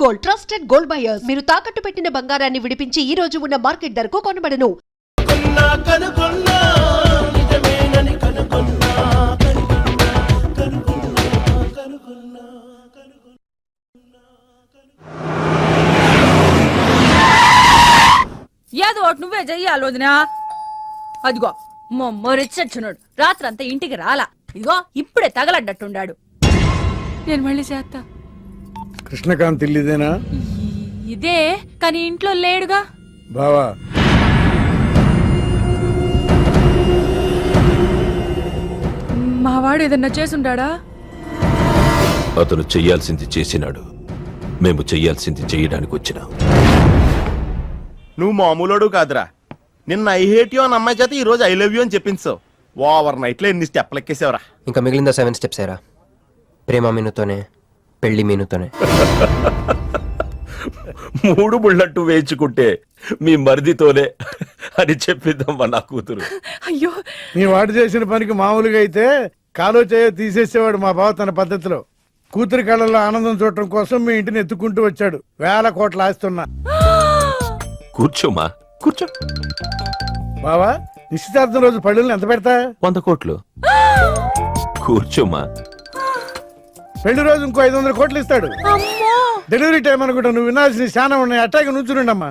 Gold, trusted gold buyers. మీరు తాకట్టు పెట్టిన బంగారాన్ని విడిపించి ఈ రోజు ఉన్న మార్కెట్ ధరకు కొనబడను. ఏదో ఒకటి నువ్వే చెయ్యాలి వదినా. అదిగో మొమ్మరిచ్చున్నాడు, రాత్రంతా ఇంటికి రాలా. ఇదిగో ఇప్పుడే తగలడ్డట్టుండాడు. నేను మళ్ళీ చేస్తా. కృష్ణకాంత్ ఇల్లుదేనా? ఇదే, కానీ ఇంట్లో లేడుగా. బావా, మావాడు ఏదన్నా చేసుంటాడా? అతను చెయ్యాల్సింది చేసినాడు, మేము చెయ్యాల్సింది చెయ్యడానికి వచ్చినాం. నువ్వు మామూలుడు కాదురా. నిన్న ఐ హేట్ యూ అని అమ్మాయి చేత ఈ రోజు ఐ లవ్ యూ అని చెప్పించావు. ఓవర్ నైట్ లో ఎన్ని స్టెప్లు ఎక్కేసావురా. ఇంకా మిగిలిన 7 స్టెప్స్ ఏరా. ప్రేమ మీనుతోనే, పెళ్లి మీనుతోనే. 3 బుల్లట్టు వేయించుకుంటే మీ మరిదితోనే అని చెప్పిద్దామా నా కూతురు. అయ్యో, నీ వాడు చేసిన పనికి మామూలుగా అయితే కాలో చేయో తీసేసేవాడు మా బావ తన పద్ధతిలో. కూతురి కళ్ళల్లో ఆనందం చూడటం కోసం మీ ఇంటిని ఎత్తుకుంటూ వచ్చాడు. 1000 కోట్లు ఆస్తున్నా. కూర్చోమా, కూర్చో. బావా, నిశ్చితార్థం రోజు పళ్ళుల్ని ఎంత పెడతా? 100 కోట్లు. కూర్చోమా. పెళ్లి రోజు ఇంకో 500 కోట్లు ఇస్తాడు. డెలివరీ టైం అనుకుంటా. నువ్వు వినాల్సిన చాలా ఉన్నాయి. అట్టాగే నుంచుండమ్మా.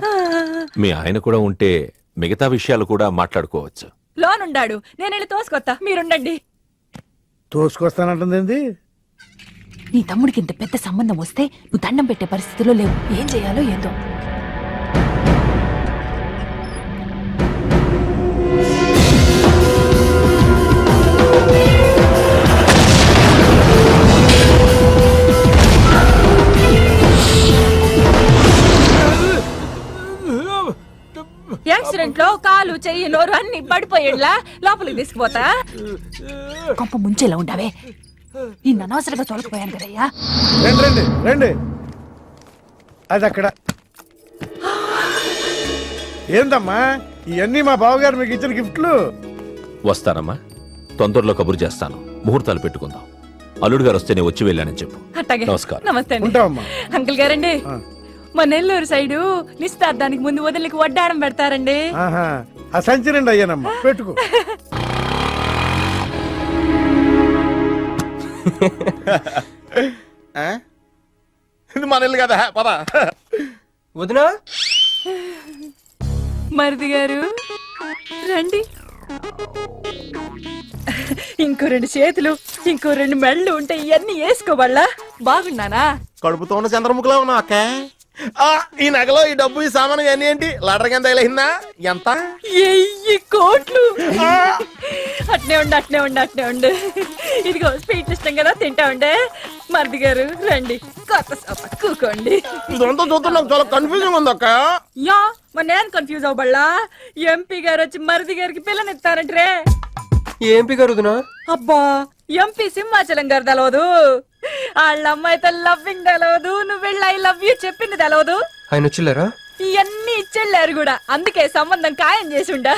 మీ ఆయన కూడా ఉంటే మిగతా విషయాలు కూడా మాట్లాడుకోవచ్చు. లోనుండాడు, నేను వెళ్ళి తోసుకొత్తా, మీరుండండి. తోసుకొస్తానంటుంది. నీ తమ్ముడికి ఇంత పెద్ద సంబంధం వస్తే నువ్వు దండం పెట్టే పరిస్థితిలో లేవు. ఏం చేయాలో ఏదో. యాక్సిడెంట్ లో కాలు, చెయ్యి, నోరు అన్ని పడిపోయేలా లోపలికి తీసుకుపోతా. కొంప ముంచేలా ఉండవే. నిన్న అనవసరంగా తొలగిపోయాను కదయ్యా. రండి రండి రండి. అది అక్కడ. ఏందమ్మా ఇవన్నీ మా బావగారు మీకు ఇచ్చిన గిఫ్ట్లు? వస్తానమ్మా, తొందరలో కబురు చేస్తాను. ముహూర్తాలు పెట్టుకుందాం. అల్లుడు గారు వస్తే నేను వచ్చి వెళ్ళానని చెప్పు. అట్టాగే. నమస్కారం. నమస్తే అండి. ఉంటావమ్మా. అంకుల్ గారండి, మా నెల్లూరు సైడు నిశ్చితార్థానికి ముందు వదిలికి వడ్డాడం పెడతారండి. ఆహా, ఆ సంచి నిండి అయ్యానమ్మా, పెట్టుకో. ఇది మన ఇల్లు కదా, పద. వదినా, మరిది గారు రండి. ఇంకో 2 చేతులు, ఇంకో 2 మెళ్ళు ఉంటే ఇవన్నీ వేసుకోవాలా? బాగున్నానా? కడుపుతో ఉన్న చంద్రముఖిలో ఉన్నావు అక్క. ఈ నగలో ఈ డబ్బు ఈ సామాను అన్ని ఏంటి లడర్ కింద తగిలిందా? ఎంత? 1000 కోట్లు. అట్నే ఉండు, అట్నే ఉండు, అట్నే ఉండు. ఇదిగో స్వీట్ ఇష్టం కదా, తింటా ఉండే. మరిది గారు రండి, కొత్త సోఫా కూకోండి. ఇదంతా చూస్తే నాకు చాలా కన్ఫ్యూజింగ్ ఉంది అక్క. యా, మరి నేను కన్ఫ్యూజ్ అవ్వబల్లా. ఎంపీ గారు వచ్చి మరిది గారికి పిల్లనిస్తారంటే. ఏంపి గారు వదినా? అబ్బా, ఎంపీ సింహాచలం గారు తెలవదు, వాళ్ళ అమ్మాయితో లవ్వింగ్ తెలవదు, నువ్వు వెళ్ళి ఐ లవ్ యూ చెప్పింది తెలవదు. ఆయన వచ్చిల్లారా? ఇవన్నీ ఇచ్చెళ్ళారు కూడా, అందుకే సంబంధం ఖాయం చేసి ఉండా.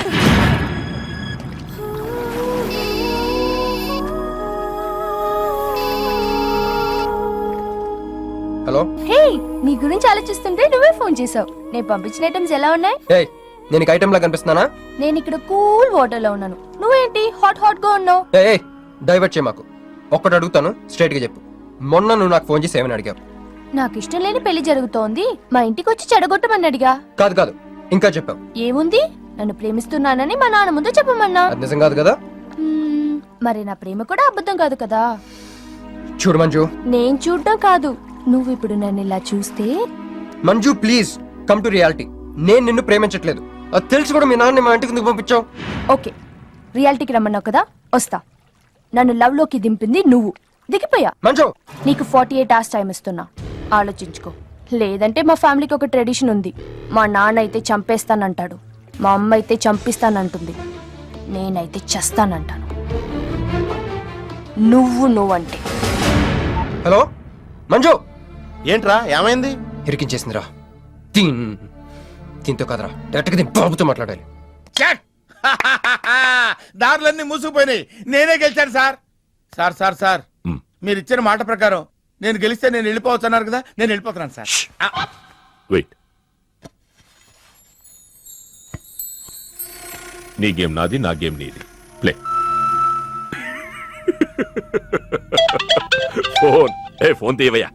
హలో. హే, నీ గురించి ఆలోచిస్తుంటే నువ్వే ఫోన్ చేసావు. నేను పంపించిన ఐటమ్స్ ఎలా ఉన్నాయి? ఏయ్, నేను ఐటమ్ లా కనిపిస్తున్నానా? నేను ఇక్కడ కూల్ వాటర్ లో ఉన్నాను, నువ్వేంటి హాట్ హాట్ గా ఉన్నావు? ఏయ్, డైవర్ట్ చేయ మాకు. ఒక్కటి అడుగుతాను, స్ట్రైట్ గా చెప్పు. మొన్న నువ్వు నాకు ఫోన్ చేసి ఏమని అడిగావు? నాకు ఇష్టం లేని పెళ్లి జరుగుతోంది, మా ఇంటికి వచ్చి చెడగొట్టమని అడిగా. కాదు కాదు, ఇంకా చెప్పావు. ఏముంది, నన్ను ప్రేమిస్తున్నానని మా నాన్న ముందు చెప్పమన్నా. అది నిజం కాదు కదా? మరి నా ప్రేమ కూడా అబద్ధం కాదు కదా? చూడు మంజు. నేను చూడటం కాదు, నువ్వు ఇప్పుడు నన్ను ఇలా చూస్తే. Manju please come to reality. నేను నిన్ను ప్రేమించట్లేదు, అది తెలిసి కూడా మీ నాన్న మా ఇంటికి ఎందుకు పంపించావు? ఓకే, రియాలిటీకి రమ్మన్నావు కదా, వస్తా. నన్ను లవ్ లోకి దింపింది నువ్వు, దిగిపోయా. మంజు, నీకు 48 hours టైం ఇస్తున్నా, ఆలోచించుకో. లేదంటే మా ఫ్యామిలీకి ఒక ట్రెడిషన్ ఉంది. మా నాన్న అయితే చంపేస్తానంటాడు, మా అమ్మ అయితే చంపిస్తానంటుంది, నేనైతే చస్తానంటాను. నువ్వంటే. హలో మంజు. ఏంట్రా ఏమైంది? ఇరికించేసిందిరా. దీంతో కదరా, డైరెక్ట్గా దీని బాబుతో మాట్లాడాలి. దారులన్నీ మూసుకుపోయినాయి, నేనే గెలిచాను సార్. సార్ సార్ సార్, మీరు ఇచ్చిన మాట ప్రకారం నేను గెలిస్తే నేను వెళ్ళిపోవచ్చు అన్నారు కదా, నేను వెళ్ళిపోతున్నాను సార్. వెయిట్. నీ గేమ్ నాది, నా గేమ్ నీది. ప్లే. ఫోన్ తీయవయ్యా.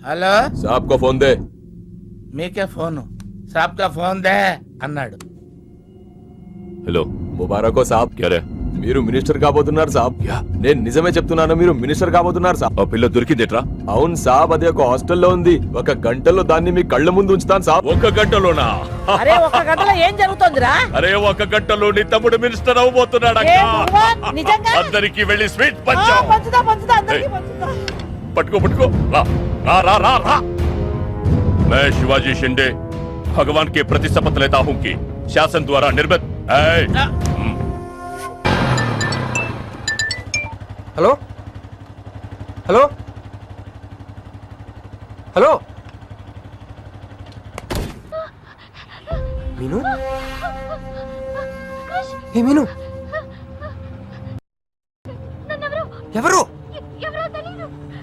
హలో, సాబ్ కో ఫోన్ దే. మీకే ఫోను, సాబ్ కా ఫోన్ దే అన్నాడు. హలో, ముబారక్ సాబ్. క్యా రే? మీరు మినిస్టర్ కాబోతున్నారు సాబ్. నేను నిజమే చెప్తున్నాను, మీరు మినిస్టర్ కాబోతున్నారు సాబ్. ఆ పిల్ల దొరికిందేట్రా? అవును సాబ్, అది ఒక హాస్టల్లో ఉంది. 1 గంటలో దాన్ని మీ కళ్ళ ముందు ఉంచుతాను సాబ్. 1 గంటలోనా? అరే 1 గంటలో ఏం జరుగుతోందిరా? అరే 1 గంటలో నీ తమ్ముడు మినిస్టర్ అవబోతున్నాడు. నిజంగా అందరికి వెళ్ళి స్వీట్ పంచాం. పంచుదా అందరికీ పంచుదా. పట్టుకో రా రా రా రా రా. मैं शिवाजी शिंदे भगवान के प्रति शपथ लेता हूं कि शासन द्वारा निर्मित హలో హలో హలో మీను, ఏ మీను, ఎవరు?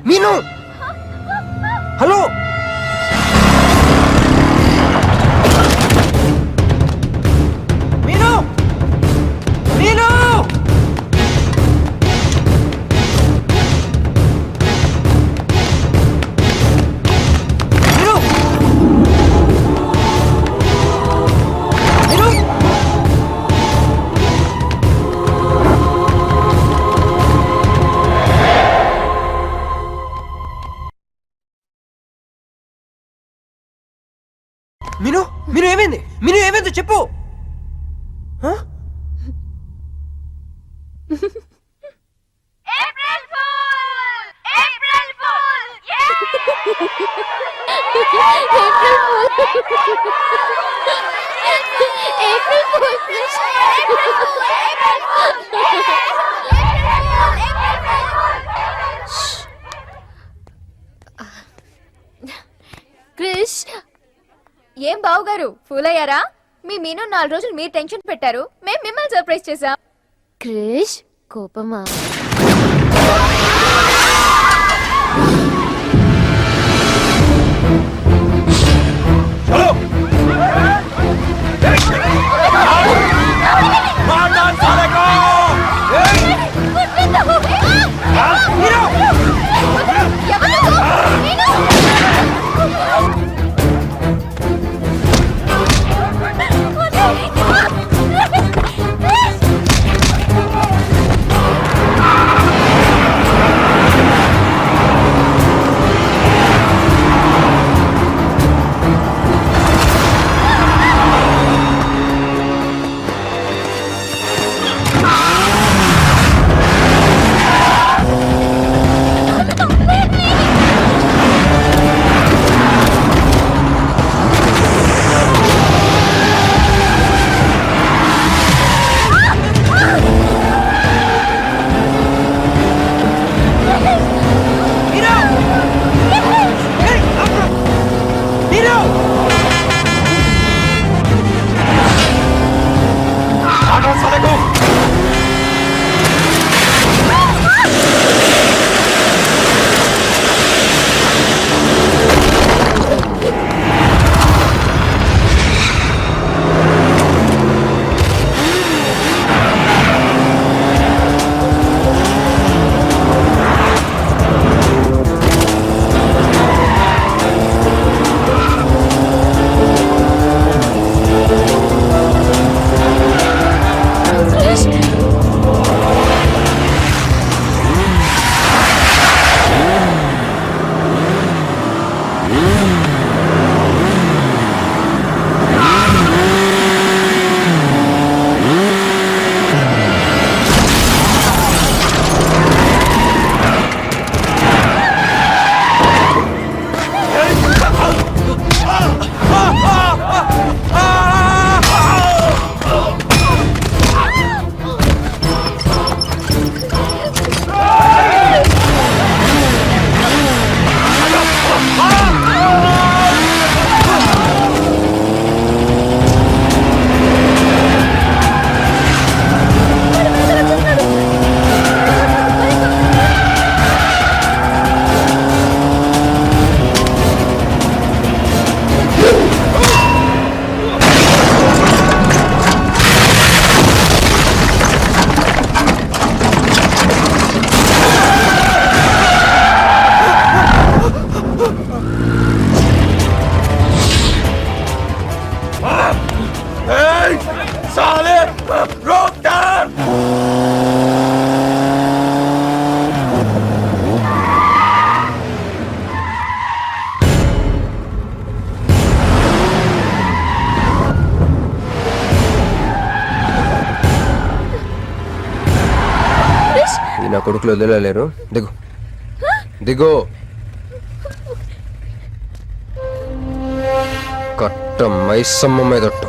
మీను, హలో. మీను, మీను, మీను, మీను. మీను, మీను ఏమైంది? మీను ఏమైంది చెప్పు. హ? క్రిష్, ఏం బావగారు ఫూల్ అయ్యారా? మీ మీను 4 రోజులు మీరు టెన్షన్ పెట్టారు, మేము మిమ్మల్ని సర్ప్రైజ్ చేసాం. క్రిష్ కోపమా? నా కొడుకులు వదిలేలేరు. దిగు దిగు. కట్ట మైసమ్మ మీదట్టు.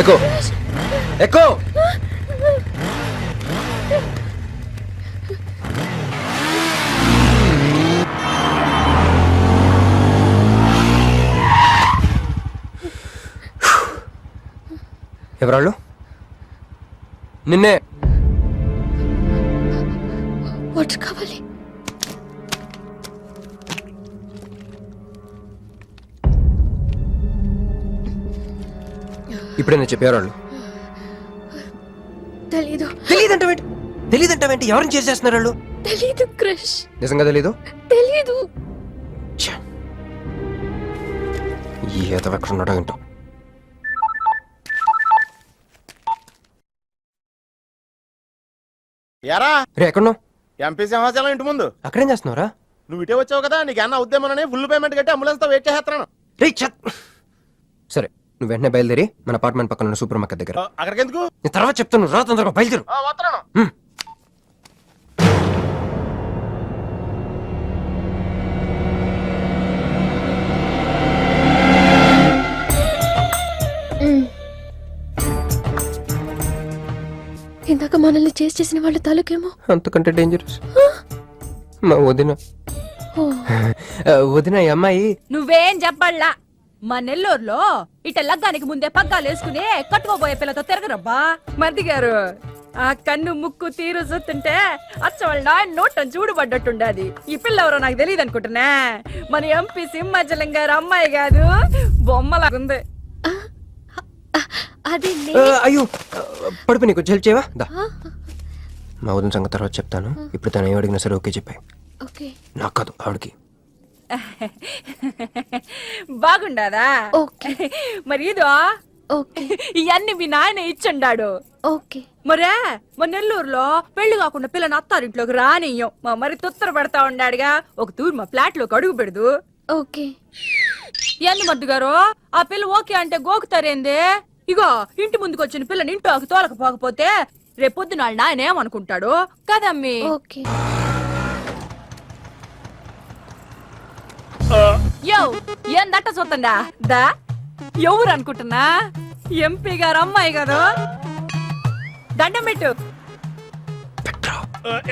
ఎక్కు ఎక్కు. ఎవరాళ్ళు? నిన్నే. వాటర్ కావాలి. ఇప్పుడే నేను చెప్పేవాళ్ళు. తెలీదు. తెలీదంటే ఎవరిని చేసేస్తున్నారు వాళ్ళు? తెలీదు క్రిష్. నిజంగా తెలీదు? తెలీదు. ఏదో ఎక్కడ ఉన్నాడో ఏంటో. ఎరా రే ఎక్కడున్నావు? ఎంపీ సింహాచలం ఇంటి ముందు. అక్కడేం చేస్తున్నావురా? నువ్వు ఇటే వచ్చావు కదా, నీకేమన్నా ఉద్యమనని ఫుల్ పేమెంట్ కట్టి అంబులెన్స్ తో వెయిట్ చేస్తున్నాను. రే సరే, నువ్వు వెంటనే బయలుదేరి మన అపార్ట్మెంట్ పక్కన ఉన్న సూపర్ మార్కెట్ దగ్గర. అక్కడికి ఎందుకు? నేను తర్వాత చెప్తాను, రా తొందరగా బయలుదేరు. వస్తున్నాను. ఇందాక మనల్ని చేసిన వాళ్ళ తాలూకేమో. అంతకంటే డేంజరస్ మా వదిన. వదిన ఈ అమ్మాయి. నువ్వేం చెప్పాలా? మా నెల్లూరులో ఇట లగ్గానికి ముందే పగ్గాలు వేసుకుని కట్టుకోబోయే పిల్లతో తిరగరబ్బా. మరిది గారు, ఆ కన్ను ముక్కు తీరు చూస్తుంటే అచ్చ వాళ్ళ నాయన నోటం చూడుబడ్డట్టుండది. ఈ పిల్ల ఎవరో నాకు తెలియదు అనుకుంటున్నా. మన ఎంపీ సింహాచలం గారు అమ్మాయి కాదు, బొమ్మలాగుంది. అది అయ్యో పడుపు, నీకు హెల్ప్ చేయవా? దా. మా వదిన సంగతి తర్వాత చెప్తాను. ఇప్పుడు తను ఏం అడిగినా సరే ఓకే చెప్పాయి. ఓకే. నాకు కాదు, ఆవిడకి. బాగుండాదా? ఓకే. మరి ఇదో ఓకే. ఇవన్నీ మీ నాయన ఇచ్చుండాడు. ఓకే. మరే మా నెల్లూరులో పెళ్లి కాకుండా పిల్లని అత్తారింట్లోకి రానియ్యం. మా మరి తుత్తర పెడతా ఉండాడుగా, ఒక తూరు మా ఫ్లాట్ లోకి అడుగు పెడదు. ఓకే. ఎందు మద్దు గారు, ఆ పిల్ల ఓకే అంటే గోకుతారేంది? ఇగో ఇంటి ముందుకు వచ్చిన పిల్లని ఇంట్లోకి తోలకపోకపోతే రేపొద్దున వాళ్ళ నాయన ఏమనుకుంటాడు కదమ్మీ? ఓకే. యో ఏందట్ట చూతండా దా. ఎవరు అనుకుంటున్నా? ఎంపీ గారు అమ్మాయి కదా. దండం పెట్టు.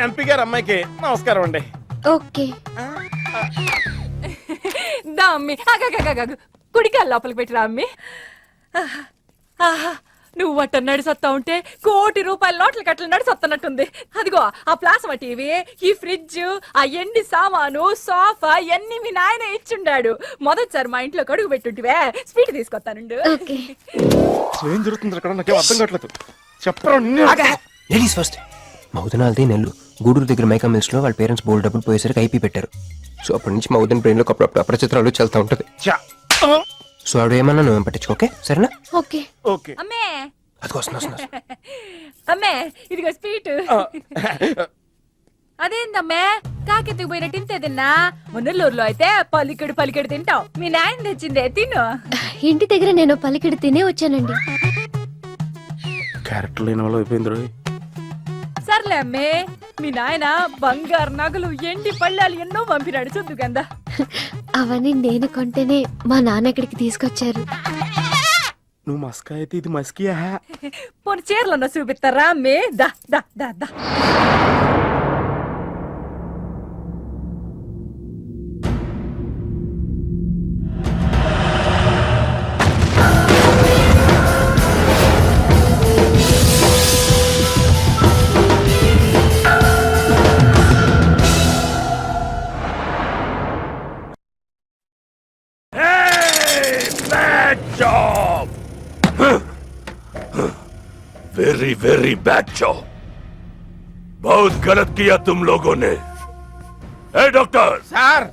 ఎంపీ గారు అమ్మాయికి నమస్కారం అండి. ఓకే. దా అమ్మి, కుడికాలు లోపలికి పెట్టిరా అమ్మి. నువ్వు అట్ట నడిసొత్తా ఉంటే ₹1 కోటి నోట్ల కట్టలు నడిసొత్తనట్టుంది. అదిగో ఆ ప్లాస్మా టీవీ, ఈ ఫ్రిడ్జ్, ఆ ఎండి సామాను, సోఫా ఎన్ని మీ నాయన ఇచ్చుండాడు. మొదటిసారి మా ఇంట్లో కడుగు పెట్టుంటివే, స్వీట్ తీసుకొస్తానుండు. ఓకే. ఏం జరుగుతుంది అక్కడ? నాకేం అర్థం కావట్లేదు. చెప్పరా. Ladies first. మా వదినాలది నెల్లు గూడూరు దగ్గర మైకా మిల్స్ లో వాళ్ళ పేరెంట్స్ బోల్డ్ డబ్బులు పోయేసరికి ఐపీ పెట్టారు. సో అప్పటి నుంచి మా వదిన బ్రెయిన్ లో అప్పుడప్పుడు అపరిచిత్రాలు చల్తా ఉంటది. సో ఆవిడ ఏమన్నా నువ్వేం పట్టించుకో, ఓకే? సరేనా? ఓకే. ఓకే. అమ్మే, అది వస్తున్నా. అమ్మే ఇదిగో స్వీట్. అదేందమ్మే కాకెత్తుకు పోయినట్టు ఇంతే తిన్నా? మున్నెల్లూరులో అయితే పలికెడు తింటావు. మీ నాయన తెచ్చిందే తిను. ఇంటి దగ్గర నేను పలికిడి తినే వచ్చానండి. క్యారెక్టర్ లేని వాళ్ళు అయిపోయింది. సర్లే అమ్మే, మీ నాయన బంగారు నగలు, ఎండి పళ్ళాలు ఎన్నో పంపినాడు చూద్దు కందా. అవన్నీ నేను కొంటేనే మా నాన్న ఇక్కడికి తీసుకొచ్చారు. నువ్వు మస్కా అయితే ఇది మస్కియా? పోనీ చీరలన్నా చూపిస్తారా అమ్మే? దా దా దా దా. Job very very bad job बहुत गलत किया तुम लोगों ने ए डॉक्टर సార్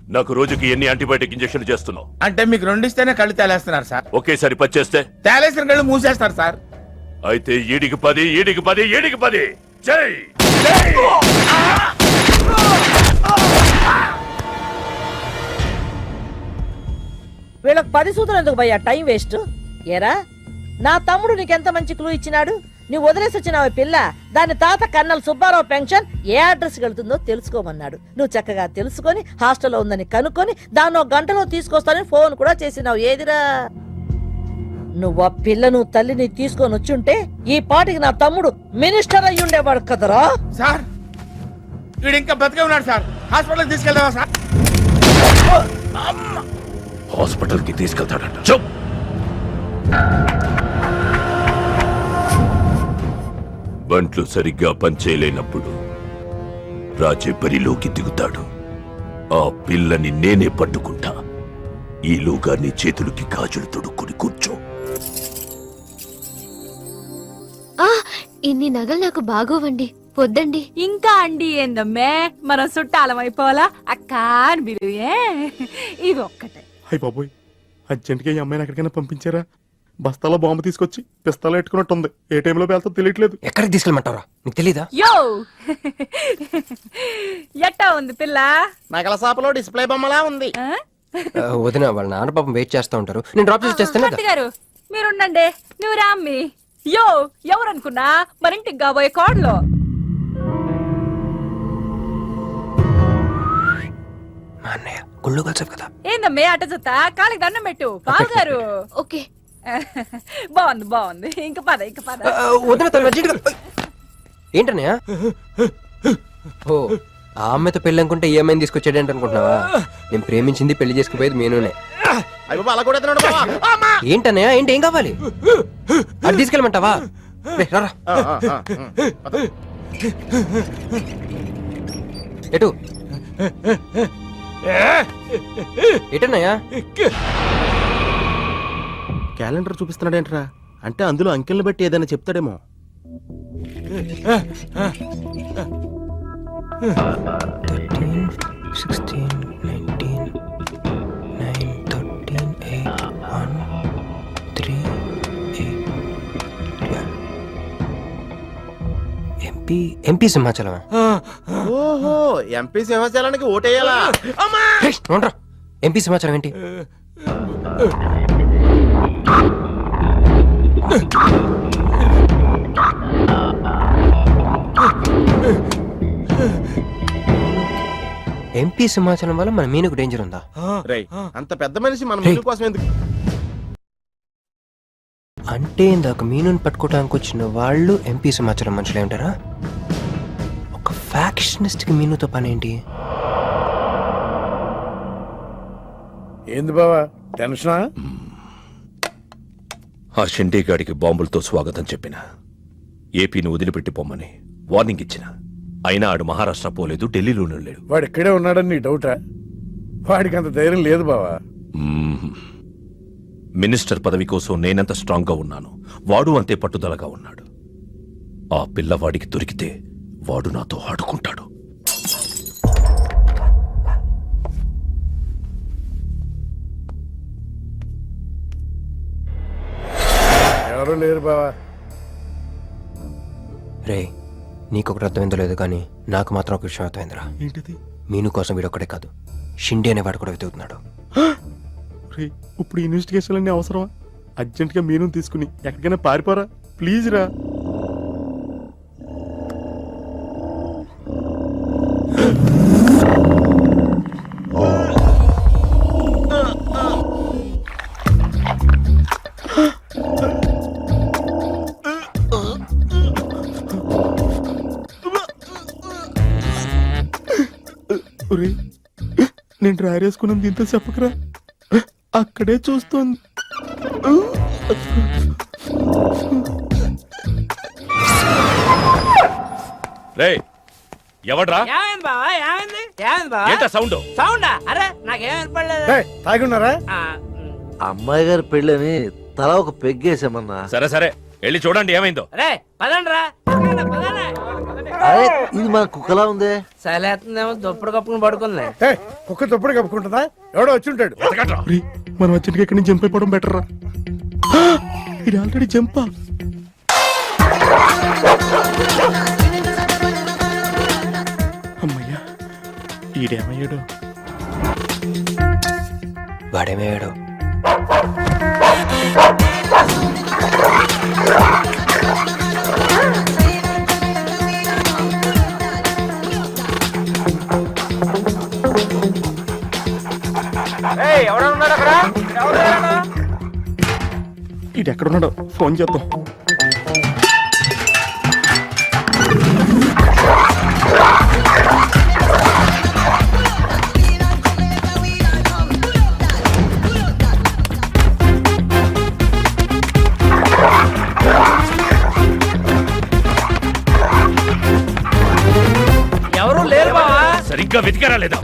నాకు రోజుకి ఎన్ని యాంటీబయాటిక్ ఇంజెక్షన్ చేస్తున్నావు అంటే మీకు రెండు ఇస్తేనే కళ్ళు తేలేస్తున్నారు సార్ ఒకేసారి పచ్చేస్తే తేలేసిన కళ్ళు మూసేస్తారు సార్ అయితే ఈడికి 10 ఈడికి 10 ఈడికి 10 జై వీళ్ళకి 10 సూత్రం ఎందుకు భయ్యా టైం వేస్ట్ ఏరా నా తమ్ముడు నీకెంత మంచి క్లూ ఇచ్చినాడు నువ్వు వదిలేసి వచ్చినావు పిల్ల దాని తాత కన్నల్ సుబ్బారావు పెన్షన్ ఏ అడ్రస్ వెళ్తుందో తెలుసుకోమన్నాడు నువ్వు చక్కగా తెలుసుకొని హాస్టల్లో ఉందని కనుక్కొని దాన్ని ఒక గంటలో తీసుకొస్తానని ఫోన్ కూడా చేసినావు ఏదిరా నువ్వు ఆ పిల్లను తల్లిని తీసుకొని వచ్చుంటే ఈ పాటికి నా తమ్ముడు మినిస్టర్ అయ్యి ఉండేవాడు కదరా సార్ వీడు ఇంకా బతికే ఉన్నాడు సార్ హాస్పిటల్కి తీసుకెళ్దామా సార్ హాస్పిటల్ కి తీసుకెళ్తాడట చూప్ బంట్లు సరిగ్గా పనిచేయలేనప్పుడు రాజే బరిలోకి దిగుతాడు ఆ పిల్లని నేనే పట్టుకుంటా ఈలోగా నీ చేతులకి గాజులు తొడుక్కుని కూర్చో ఇన్ని నగలు నాకు బాగోవండి వద్దండి. ఇంకా అండి ఏందమ్మే మనం చుట్టాలం అయిపోవాలా అక్క అని బిలువే ఇది ఒక్కటే. అయ్య బాబోయ్ అర్జెంట్గా ఈ అమ్మాయిని ఎక్కడికైనా పంపించారా బస్తాలో బాంబు తీసుకొచ్చి పిస్తాలో ఎట్టుకున్నట్టుంది ఏ టైంలో వెళ్తా తెలియట్లేదు ఎక్కడికి తీసుకెళ్ళమంటారా నీకు తెలీదా యో ఎట్టా ఉంది పిల్ల నగల షాపులో డిస్ప్లే బొమ్మలా ఉంది ఆ? వదిన వాళ్ళ నాన్న పాపం వెయిట్ చేస్తా ఉంటారు నేను డ్రాప్ చేసి చేస్తాను భర్త గారు మీరుండండి నువ్వు రామ్మి యో ఎవరనుకున్నా మరింటికి కాబోయే కోడలో మా అన్నయ్య గుళ్ళు కలిసావు కదా ఏందమ్మే అట చూస్తా కాలికి దండం పెట్టు బావగారు ఓకే బాగుంది బాగుంది ఇంక పద వదిన తను అర్జెంటుగా ఏంటన్నయ్య ఓ ఆ అమ్మాయితో పెళ్ళి అనుకుంటే ఈ అమ్మాయిని తీసుకొచ్చాడేంటి అనుకుంటున్నావా నేను ప్రేమించింది పెళ్లి చేసుకుపోయేది మీనునే అయ్య బాబా అలా కూడా ఎత్తున్నాడు బావా. అమ్మా! ఏంటన్నయ్య ఏంటి ఏం కావాలి అది తీసుకెళ్ళమంటావా రే, రారా. ఎటు ఎటన్నయ్యా క్యాలెండర్ చూపిస్తున్నాడేంట్రా అంటే అందులో అంకెల్ని బట్టి ఏదైనా చెప్తాడేమో 16, 19, 9, 13, 8, 1, 3, 8, 12. ఎంపీ సింహాచలం ఓహో ఎంపీ సింహాచలానికి ఓటేయాలా అమ్మా ఎంపీ సింహాచలం ఏంటి ఎంపీ సింహాచలం వల్ల మన మీనుకు డేంజర్ ఉందా రేయ్ అంత పెద్ద మనిషి మన మీను కోసం ఎందుకు అంటే ఇందాక మీనుని పట్టుకోవడానికి వచ్చిన వాళ్ళు ఎంపీ సింహాచలం మనుషులే ఉంటారా ఒక ఫ్యాక్షనిస్ట్ కి మీనుతో పని ఏంటి ఏంది బావా టెన్షనా ఆ షిండేగాడికి బాంబులతో స్వాగతం చెప్పిన ఏపీని వదిలిపెట్టి పొమ్మని వార్నింగ్ ఇచ్చిన అయినా ఆడు మహారాష్ట్ర పోలేదు ఢిల్లీలోనూ లేడు వాడు ఇక్కడే ఉన్నాడని నీ డౌటా వాడికి అంత ధైర్యం లేదు బావా మినిస్టర్ పదవి కోసం నేనెంత స్ట్రాంగ్ గా ఉన్నాను వాడు అంతే పట్టుదలగా ఉన్నాడు ఆ పిల్లవాడికి దొరికితే వాడు నాతో ఆడుకుంటాడు ఎవరూ లేరు బావా రే నీకొకటి అర్థమైందో లేదు కానీ నాకు మాత్రం ఒక విషయం అర్థమైందిరా ఏంటిది మీను కోసం వీడొక్కడే కాదు షిండే అనేవాడు కూడా వెతుకుతున్నాడు రేయ్ ఇప్పుడు ఇన్వెస్టిగేషన్ అన్ని అవసరమా అర్జెంట్గా మీను తీసుకుని ఎక్కడికైనా పారిపోరా ప్లీజ్ రా ఒరేయ్, నేను డ్రైవర్ వేసుకున్నాను దీంతో చెప్పకరా అక్కడే చూస్తోంది రే ఎవడ్రా ఏమైంది బావా ఏమైంది ఏంటా సౌండ్ సౌండా అరే నాకేం వినపడలేదు తాగి ఉన్నారా అమ్మాయి గారి పెళ్ళని తల ఒక పెగ్గేసామన్నా. సరే సరే వెళ్ళి చూడండి ఏమైందో. అరే ఇది మన కుక్కలా ఉందే. సలేస్తుందేమో దుప్పుడు కప్పుకుని పడుకుంది. ఏ, కుక్క తప్పుడు కప్పుకుంటుందా? ఎవడో వచ్చి ఉంటాడు. మనం వచ్చి ఎక్కడి నుంచి జంప్ అయిపోవడం బెటర్ రా. ఇది ఆల్రెడీ జంపా. అమ్మయ్యా ఈడేమయ్యాడు. వాడేమయ్యాడు? ఈడెక్కడున్నాడో ఫోన్ చేద్దాం. ఎవరు లేరు బావా. సరిగ్గా వెతికారా లేదా?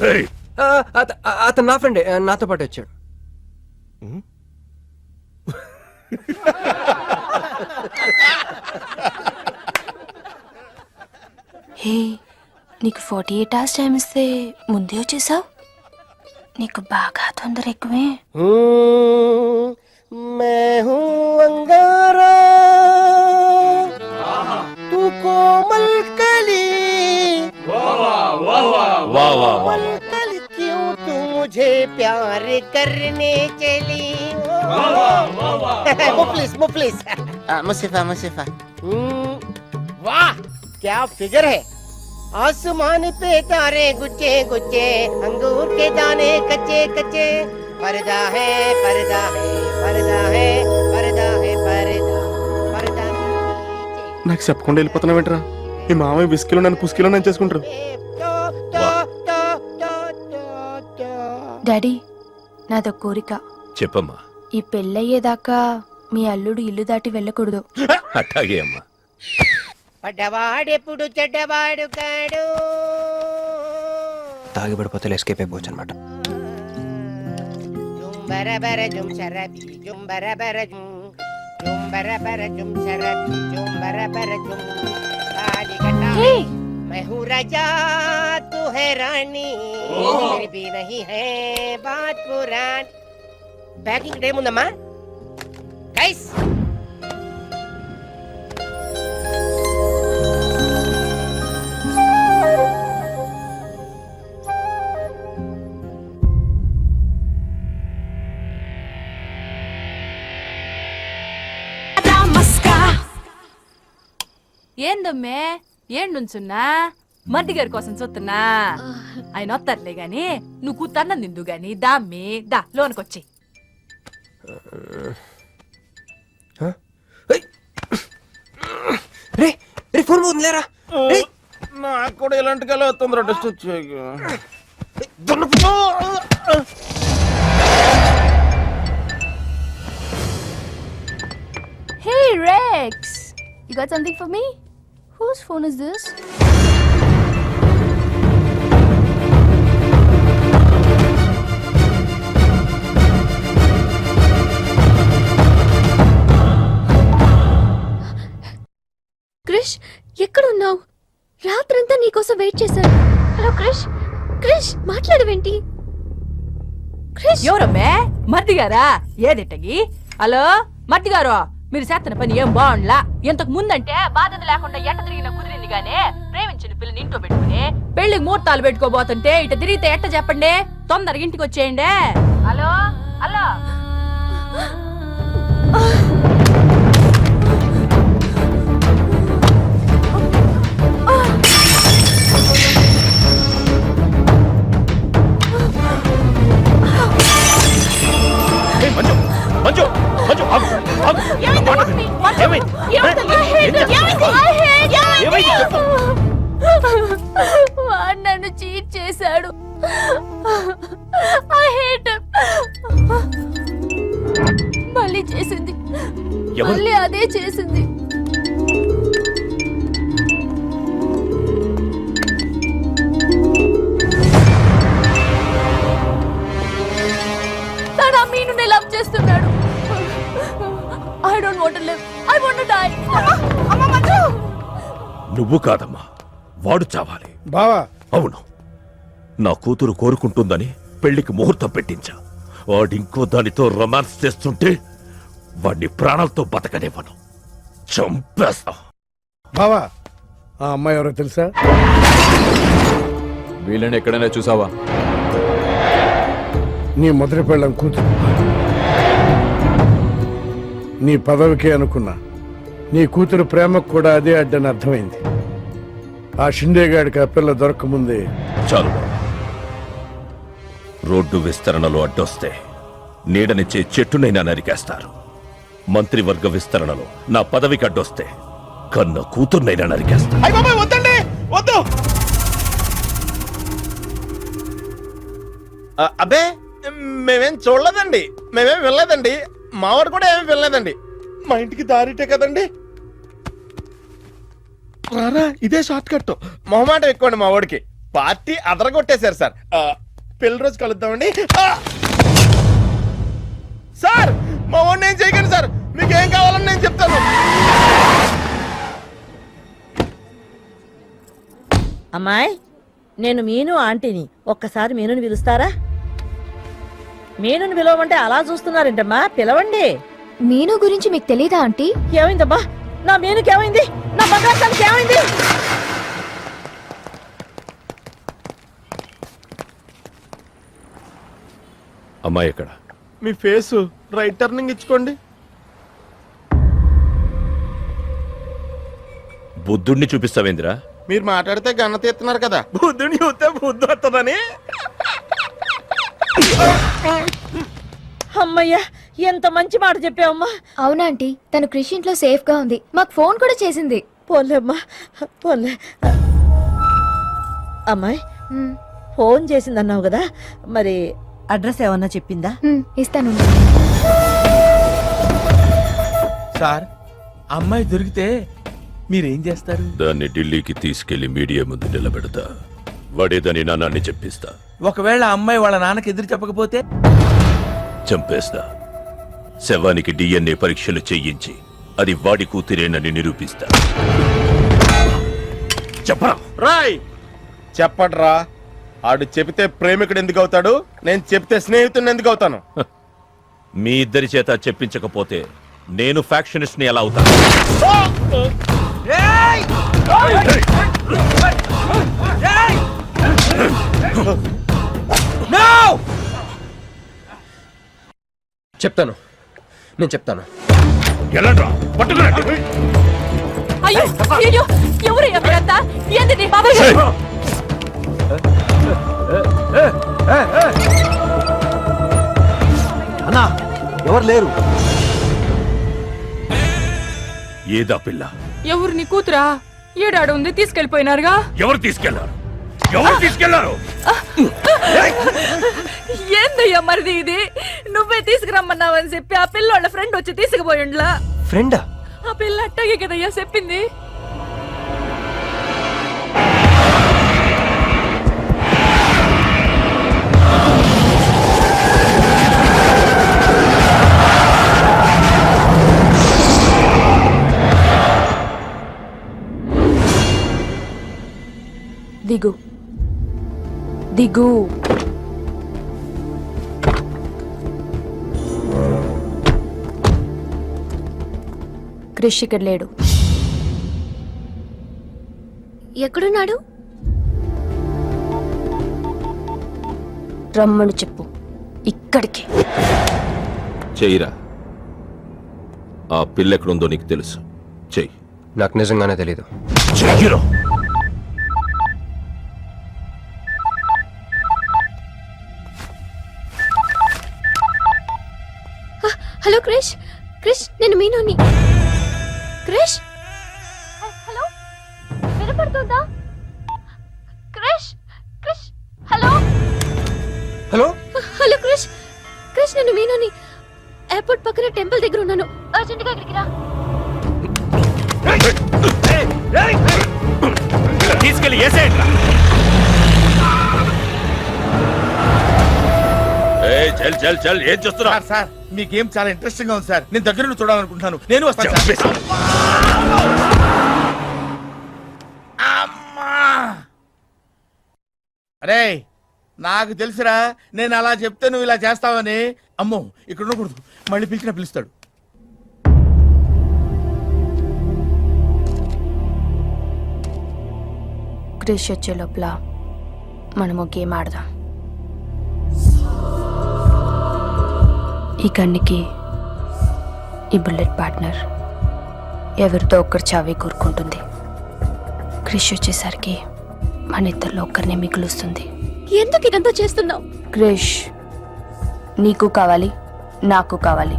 ఏయ్, అతను నా ఫ్రెండే, నాతో పాటు వచ్చాడు. హే, నీకు 48 hours టైం ఇస్తే ముందే వచ్చేసావు. నీకు బాగా తొందర ఎక్కువే. वाह वाह वाह क्यों तू मुझे प्यार करने चली. मुफलिस मुसीफा मुसीफा. वाह क्या फिगर है. आसमान पे तारे गुच्चे गुच्चे, अंगूर के दाने कच्चे कच्चे. पर्दा है पर्दा है पर्दा है पर्दा है पर्दा पर्दा. నాకు చెప్పకుండా వెళ్ళిపోతున్నావేంట్రా? ఈ మామయ్య విస్కీలో నన్ను పుస్కీలో నన్ను చేసుకుంటారు. డాడీ, నాదో కోరిక. చెప్పమ్మా. ఈ పెళ్ళయ్యేదాకా మీ అల్లుడు ఇల్లు దాటి వెళ్ళకూడదు. అట్టాగే అమ్మా. పడ్డవాడెప్పుడు చెడ్డవాడు కాడు. తాగిపడిపోతే ఎస్కేప్ అయిపోవచ్చు అనమాట. జుంబరబర జుం శరబి జుంబరబర జుం జుంబరబర జుం శరబి జుంబరబర జుం. హే, मैं हूँ राजा तू है रानी, फिर भी नहीं है बात पुरानी. ప్యాకింగ్ టైం ఉందమ్మా గైస్. ఏందమ్మే ఏం నుంచున్నా? మర్ది గారి కోసం చూస్తున్నా. ఆయన వస్తారులే గాని నువ్వు కూతన్నం నిందు గాని దామ్మి దా లోనకొచ్చి. రే రే, ఫోన్ పోతుంది లేరా. నాకు కూడా ఇలాంటి కళ వస్తుంది. టెస్ట్ వచ్చాయి. hey Rex, you got something for me? Whose phone is this? Krish, ఎక్కడున్నావు? రాత్రంతా నీకోసం వెయిట్ చేశాను. హలో క్రిష్, క్రిష్ మాట్లాడవేంటి? ఎవరమ్మే మర్ది గారా ఏదిట్టగి హలో మర్ది గారు మీరు చేస్తున్న పని ఏం బాగుండ్లా ఇంతకు ముందంటే బాధ్యత లేకుండా ఎట్ట తిరిగిన కుదిరింది గానే ప్రేమించిన పిల్లని ఇంట్లో పెట్టుకుని పెళ్లికి ముహూర్తాలు పెట్టుకోబోతుంటే ఇట తిరిగితే ఎట్ట చెప్పండి తొందరగా ఇంటికి వచ్చేయండి హలో హలో ఏయ్, మంజు మంజు మంజు ఆగు, ఆగు. నా మాట విను. ఏమైంది? ఏమైంది చెప్పు. వాడు నన్ను చీట్ చేశాడు. I hate him. మళ్ళీ చేసింది, ఎవరు? మళ్ళీ అదే చేసింది. తను ఆ మీనుని లవ్ చేస్తున్నాడు. I don't want to live. I want to die. అమ్మ మంజు. నువ్వు కాదమ్మా, వాడు చావాలి. బావా అవును, నా కూతురు కోరుకుంటుందని పెళ్లికి ముహూర్తం పెట్టించా. వాడింకో దానితో రొమాన్స్ చేస్తుంటే వాడిని ప్రాణాలతో బతకనివ్వను, చంపేస్తా. బావా ఆ అమ్మాయి ఎవరో తెలుసా? వీళ్ళని ఎక్కడైనా చూసావా? నీ మొదటి పెళ్ళం కూతురు. నీ పదవికే అనుకున్నా, నీ కూతురు ప్రేమకు కూడా అదే అడ్డని అర్థమైంది. ఆ షిండేగాడికి ఆ పిల్ల దొరకముందే. చాలు బాబు. రోడ్డు విస్తరణలో అడ్డొస్తే నీడనిచ్చే చెట్టునైనా నరికేస్తారు. మంత్రివర్గ విస్తరణలో నా పదవికి అడ్డొస్తే కన్న కూతుర్నైనా నరికేస్తారు. అయ్య బాబాయ్ వద్దండి, వద్దు. అబ్బే మేమేం చూడలేదండి, మేమేం వెళ్ళలేదండి. మావాడు కూడా ఏమీ వెళ్ళలేదండి. మా ఇంటికి దారిటే కదండి. రారా, ఇదే షార్ట్ కట్. మొహమాటం ఎక్కువండి మా వాడికి. పార్టీ అదరగొట్టేశారు సార్. పెళ్లి రోజు కలుద్దామండి. సార్ మా వాడిని ఏం చేయకండి సార్, మీకు ఏం కావాలని నేను చెప్తాను. అమ్మాయి, నేను మీను ఆంటీని. ఒక్కసారి మీనుని పిలుస్తారా? మీనుని పిలవమంటే అలా చూస్తున్నారేంటమ్మా, పిలవండి. మీను గురించి మీకు తెలీదా ఆంటీ? ఏమైందమ్మా? నా మీనుకి ఏమైంది? నా బంగారానికి ఏమైంది? అమ్మాయి ఎక్కడ? మీ ఫేస్ రైట్ టర్నింగ్ ఇచ్చుకోండి. బుద్ధుడిని చూపిస్తావేంద్రా? మీరు మాట్లాడితే గన్న తీస్తున్నారు కదా, బుద్ధుని చూస్తే బుద్ధి వస్తుందని. అమ్మయ్యా, ఎంత మంచి మాట చెప్పావమ్మా. అవునా ఆంటీ, తను క్రిష్ ఇంట్లో సేఫ్ గా ఉంది. మాకు ఫోన్ కూడా చేసింది. పోన్లేమ్మా, పోన్లే. అమ్మాయి, మ్, ఫోన్ చేసిందన్నావు కదా, మరి అడ్రస్ ఏమన్నా చెప్పిందా? ఇస్తాను. సార్, అమ్మాయి దొరికితే మీరేం చేస్తారు? దాన్ని ఢిల్లీకి తీసుకెళ్లి మీడియా ముందు నిలబెడతా. వాడేదని నాన్నని చెప్పిస్తా. ఒకవేళ అమ్మాయి వాళ్ళ నాన్నకి ఎదురు చెప్పకపోతే చంపేస్తా. శవానికి DNA పరీక్షలు చేయించి అది వాడి కూతురేనని నిరూపిస్తా. చెప్పరా? రాయ్ చెప్పడ్రా. ఆడు చెబితే ప్రేమికుడు ఎందుకు అవుతాడు? నేను చెప్తే స్నేహితుడిని ఎందుకు అవుతాను? మీ ఇద్దరి చేత చెప్పించకపోతే నేను ఫ్యాక్షనిస్ట్ ని ఎలా అవుతాను? చెప్తాను, నేను చెప్తాను. ఎలాండ్రా? పట్టుకురండి. అయ్యో అయ్యో, ఎవరయ్యా మీరంతా? ఏంది బాబాయ్ గారు? అన్నా, ఎవరు లేరు. ఏదా పిల్ల? ఎవరు నీ కూతురా? ఏడాడు ఉంది, తీసుకెళ్లిపోయినారుగా. ఎవరు తీసుకెళ్లారు? ఎవరు తీసుకెళ్లారు? ఏందయ్యా మరిది ఇది? నువ్వే తీసుకురమ్మన్నావని చెప్పి ఆ పిల్లోళ్ళ ఫ్రెండ్ వచ్చి తీసుకుపోయిండ్లా. ఫ్రెండా? ఆ పిల్ల అట్టగే కదయ్యా చెప్పింది. దిగు దిగు. క్రిష్ ఇక్కడ లేడు. ఎక్కడున్నాడు? రమ్మని చెప్పు ఇక్కడికి. చెయ్యిరా. ఆ పిల్ల ఎక్కడుందో నీకు తెలుసు. చెయ్యి. నాకు నిజంగానే తెలీదు. చెయ్యిరా. హలో క్రిష్, క్రిష్ నేను మీనుని. క్రిష్, హలో వినపడుతుందా? Krish, Krish, hello hello hello Krish, Krish నేను మీనుని. ఎయిర్పోర్ట్ పక్కన టెంపుల్ దగ్గర ఉన్నాను. అర్జెంటుగా ఇక్కడికి రా. తీసుకెళ్ళి ఏసేయండి. చల్ చల్ చల్. ఏం చూస్తున్నా? సార్ మీ గేమ్ చాలా ఇంట్రెస్టింగ్ గా ఉంది సార్. నేను దగ్గర నుండి చూడాలనుకుంటున్నాను. నేను వస్తాను సార్. అమ్మా! అరే నాకు తెలుసురా, నేను అలా చెప్తే నువ్వు ఇలా చేస్తావని. అమ్మో ఇక్కడ ఉండకూడదు, మళ్ళీ పిలిచినా పిలుస్తాడు. క్రిష్ వచ్చే లోపల మనము గేమ్ ఆడదాం. ఈ గన్నికి ఈ బుల్లెట్ పార్ట్నర్ ఎవరితో ఒక్కరు చావే కోరుకుంటుంది. క్రిష్ వచ్చేసరికి మన ఇద్దరిలో ఒక్కరినే మిగులుస్తుంది. ఎందుకు ఇదంతా చేస్తున్నావు? క్రిష్ నీకు కావాలి, నాకు కావాలి.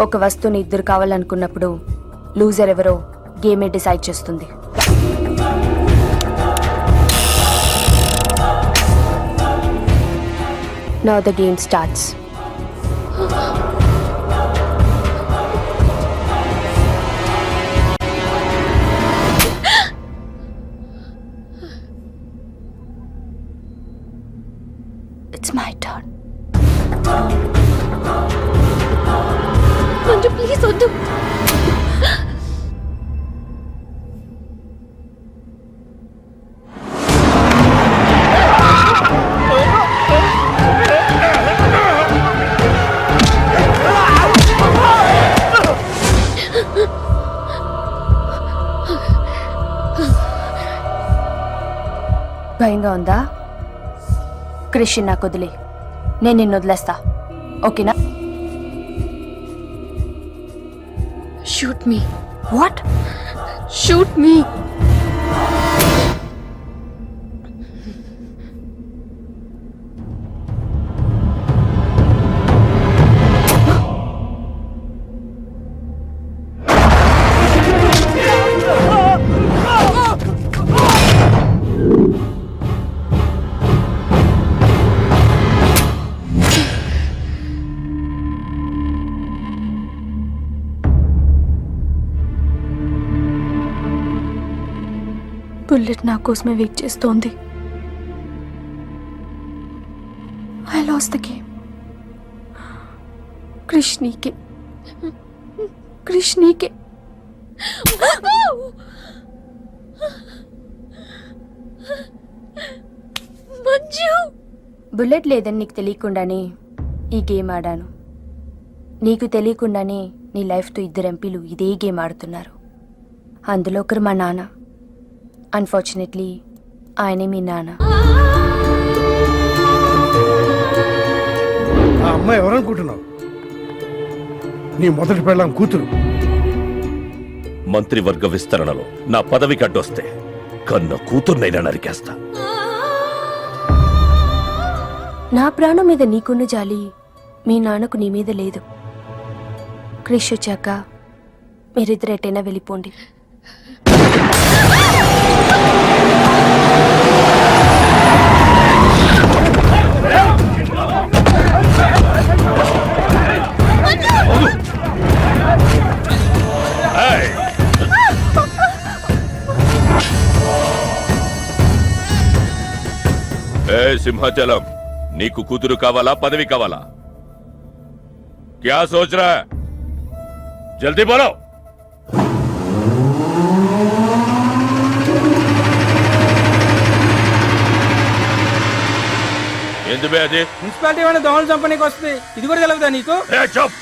ఒక వస్తువుని ఇద్దరు కావాలనుకున్నప్పుడు లూజర్ ఎవరో గేమే డిసైడ్ చేస్తుంది. Now the game starts. It's my turn. Manju please వద్దు. భయంగా ఉందా? క్రిష్ నాకు వదిలే, నేను నిన్ను వదిలేస్తా. ఓకేనా? Shoot me. What? Shoot me. Bullet నా కోసమే వెయిట్ చేస్తోంది. I lost the game. Krish నీకే, క్రిష్ నీకే. మంజు బుల్లెట్ లేదని నీకు తెలియకుండానే ఈ గేమ్ ఆడాను. నీకు తెలియకుండానే నీ లైఫ్తో ఇద్దరు ఎంపీలు ఇదే గేమ్ ఆడుతున్నారు. అందులో ఒకరు మా నాన్న. అన్ఫార్చునేట్లీ ఆయనే మీ నాన్న. ఆ అమ్మాయి ఎవరనుకుంటున్నావు? నీ మొదటి పెళ్ళాం కూతురు. మంత్రివర్గ విస్తరణలో నా పదవికి అడ్డొస్తే కన్న కూతుర్నైనా నరికేస్తా. నా ప్రాణం మీద నీకున్న జాలి మీ నాన్నకు నీ మీద లేదు. క్రిష్ వచ్చాక మీరిద్దరు ఎటైనా వెళ్ళిపోండి. సింహాచలం, నీకు కూతురు కావాలా, పదవి కావాలా? క్యా సోచ్ రా? జల్దీ బోలో. ఎందుకు అది? మున్సిపాలిటీ వాళ్ళ దోమలు చంపనీకి వస్తుంది. ఇది కూడా తెలియదా నీకు? ఏ, చూప్.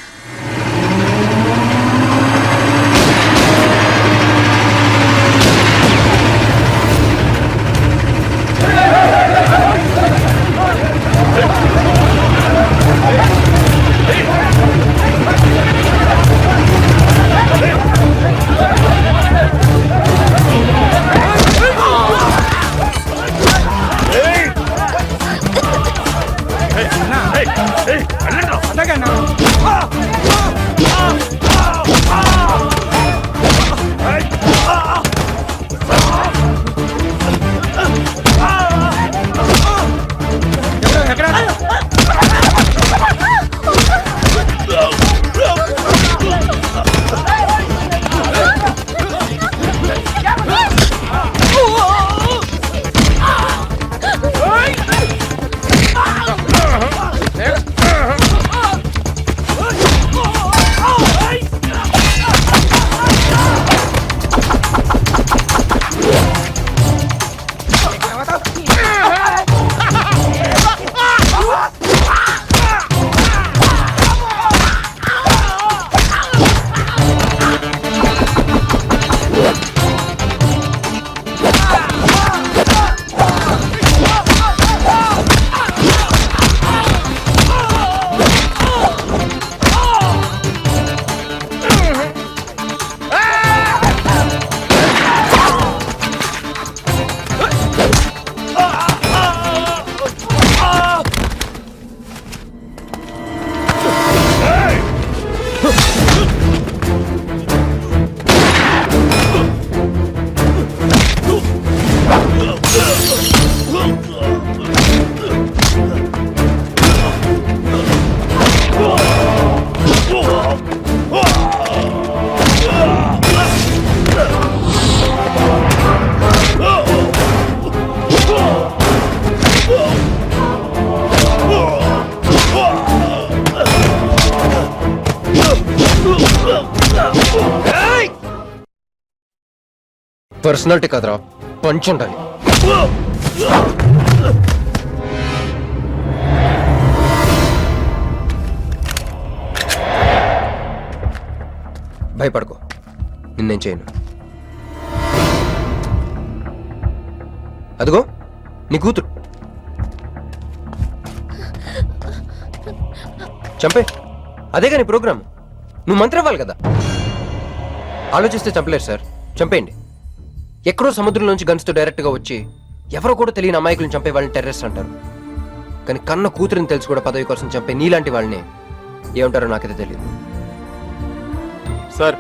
పర్సనాలిటీ కదరా, పంచ్ ఉండాలి. భయపడుకో, నిన్నేం చేయను. అదిగో నీ కూతురు, చంపే. అదేగా నీ ప్రోగ్రామ్. నువ్వు మంత్రి అవ్వాలి కదా. ఆలోచిస్తే చంపలేరు సార్, చంపేయండి. ఎక్కడో సముద్రంలోంచి గన్స్తో డైరెక్ట్గా వచ్చి ఎవరో కూడా తెలియని అమాయకులను చంపే వాళ్ళని టెర్రరిస్ట్ అంటారు. కానీ కన్న కూతురిని తెలిసి కూడా పదవి కోసం చంపే నీలాంటి వాళ్ళని ఏమంటారో నాకైతే తెలియదు. సార్,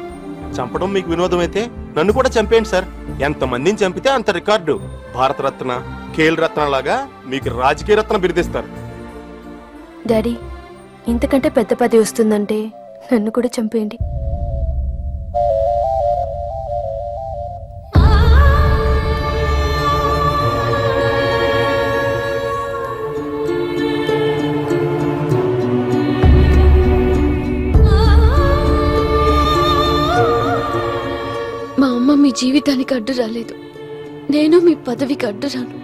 చంపడం మీకు వినోదం అయితే నన్ను కూడా చంపేయండి సార్. ఎంతమందిని చంపితే అంత రికార్డు. భారతరత్న, ఖేల్ రత్న లాగా మీకు రాజకీయ రత్న బిరుదిస్తారు. డాడీ, ఇంతకంటే పెద్ద పదవి వస్తుందంటే నన్ను కూడా చంపేయండి. మా అమ్మ మీ జీవితానికి అడ్డు రాలేదు, నేను మీ పదవికి అడ్డు రాను.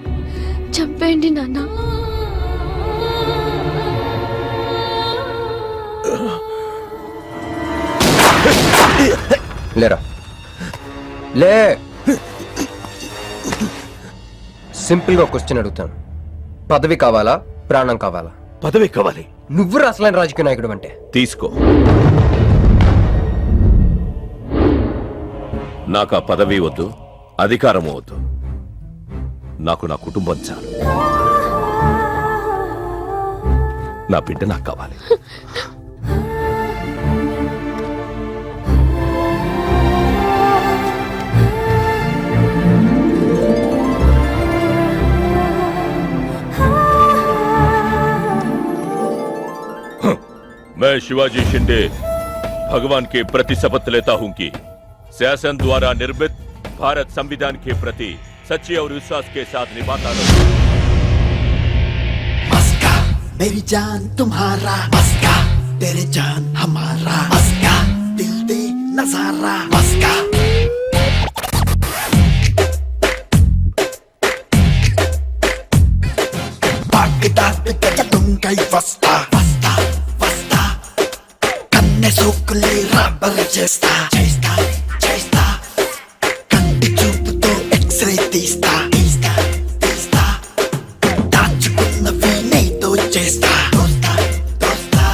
చంపేయండి నాన్న. లేరా, లే. సింపుల్ గా క్వశ్చన్ అడుగుతాను, పదవి కావాలా ప్రాణం కావాలా? పదవి కావాలి. నువ్వు అసలైన రాజకీయ నాయకుడు అంటే తీసుకో. నాకు ఆ పదవి వద్దు, అధికారము వద్దు. నాకు నా కుటుంబం చాలు. నా బిడ్డ నాకు కావాలి. मैं शिवाजी शिंदे भगवान के प्रति शपथ लेता हूं कि शासन द्वारा निर्मित भारत संविधान के प्रति सच्चे और विश्वास के साथ निभाता रहूं। मस्का मेरी जान तुम्हारा, मस्का तेरे जान हमारा, मस्का दिल दे नजारा, मस्का तुम कई वस्ता वस्ता वस्ता कन्ने सोकले रबर చేస్తా చేస్తా చేస్తా కంటి చూపుతో ఎక్స్‌రే తీస్తా తీస్తా తీస్తా దాచుకున్నవి నీతో చేస్తా దోస్తా దోస్తా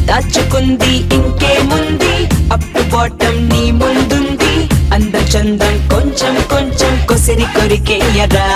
దాచుకుంది ఇంకేముంది అప్ టు బాటమ్ నీ ముందుంది అందం చందం కొంచెం కొంచెం కొసిరి కొరికేయరా